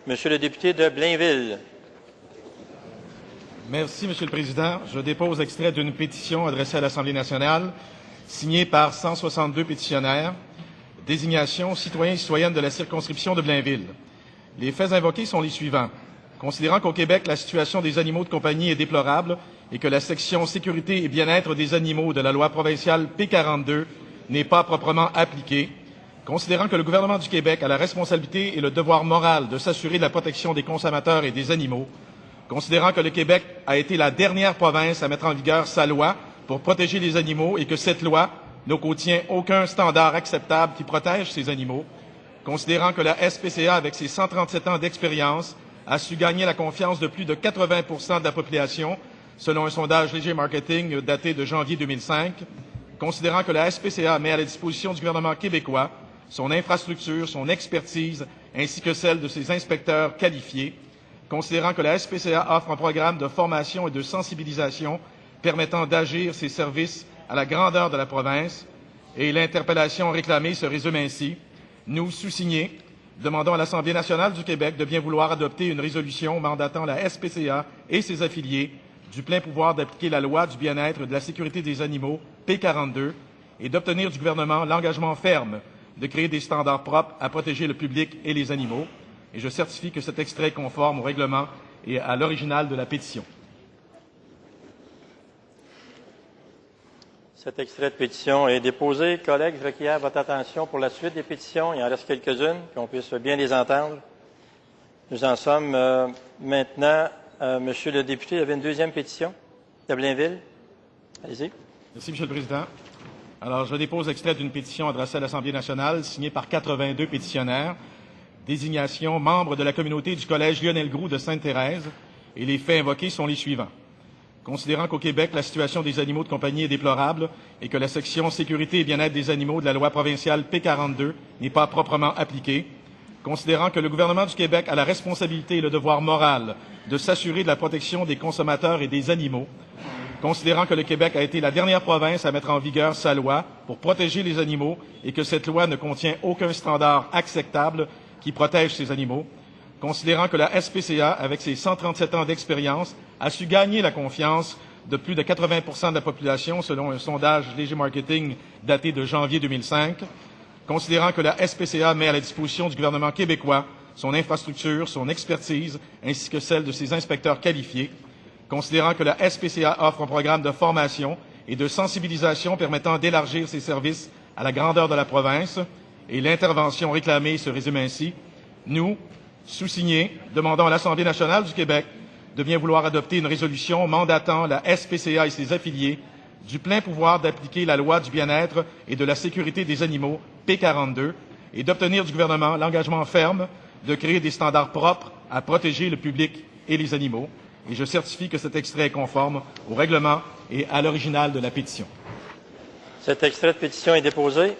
Monsieur le député de Blainville. Merci, Monsieur le Président. Je dépose extrait d'une pétition adressée à l'Assemblée nationale, signée par 162 pétitionnaires, désignation citoyens et citoyennes de la circonscription de Blainville. Les faits invoqués sont les suivants. Considérant qu'au Québec, la situation des animaux de compagnie est déplorable et que la section sécurité et bien-être des animaux de la loi provinciale P42 n'est pas proprement appliquée, considérant que le gouvernement du Québec a la responsabilité et le devoir moral de s'assurer de la protection des consommateurs et des animaux, considérant que le Québec a été la dernière province à mettre en vigueur sa loi pour protéger les animaux et que cette loi ne contient aucun standard acceptable qui protège ces animaux, considérant que la SPCA, avec ses 137 ans d'expérience, a su gagner la confiance de plus de 80 de la population, selon un sondage Léger Marketing daté de janvier 2005, considérant que la SPCA met à la disposition du gouvernement québécois son infrastructure, son expertise, ainsi que celle de ses inspecteurs qualifiés, considérant que la SPCA offre un programme de formation et de sensibilisation permettant d'agir ses services à la grandeur de la province, et l'interpellation réclamée se résume ainsi. Nous, sous-signés, demandons à l'Assemblée nationale du Québec de bien vouloir adopter une résolution mandatant la SPCA et ses affiliés du plein pouvoir d'appliquer la loi du bien-être et de la sécurité des animaux, P42, et d'obtenir du gouvernement l'engagement ferme de créer des standards propres à protéger le public et les animaux. Et je certifie que cet extrait est conforme au règlement et à l'original de la pétition. Cet extrait de pétition est déposé. Collègues, je requiers votre attention pour la suite des pétitions. Il en reste quelques-unes, qu'on puisse bien les entendre. Nous en sommes maintenant, Monsieur le député, il y avait une deuxième pétition de Blainville. Allez-y. Merci, Monsieur le Président. Alors, je dépose extrait d'une pétition adressée à l'Assemblée nationale, signée par 82 pétitionnaires, désignation membres de la communauté du Collège Lionel Groulx de Sainte-Thérèse, et les faits invoqués sont les suivants. Considérant qu'au Québec, la situation des animaux de compagnie est déplorable et que la section sécurité et bien-être des animaux de la loi provinciale P42 n'est pas proprement appliquée, considérant que le gouvernement du Québec a la responsabilité et le devoir moral de s'assurer de la protection des consommateurs et des animaux, considérant que le Québec a été la dernière province à mettre en vigueur sa loi pour protéger les animaux et que cette loi ne contient aucun standard acceptable qui protège ces animaux, considérant que la SPCA, avec ses 137 ans d'expérience, a su gagner la confiance de plus de 80 de la population, selon un sondage Léger Marketing daté de janvier 2005, considérant que la SPCA met à la disposition du gouvernement québécois son infrastructure, son expertise, ainsi que celle de ses inspecteurs qualifiés, considérant que la SPCA offre un programme de formation et de sensibilisation permettant d'élargir ses services à la grandeur de la province, et l'intervention réclamée se résume ainsi. Nous, sous-signés, demandons à l'Assemblée nationale du Québec de bien vouloir adopter une résolution mandatant la SPCA et ses affiliés du plein pouvoir d'appliquer la loi du bien-être et de la sécurité des animaux, P42, et d'obtenir du gouvernement l'engagement ferme de créer des standards propres à protéger le public et les animaux. Et je certifie que cet extrait est conforme au règlement et à l'original de la pétition. Cet extrait de pétition est déposé.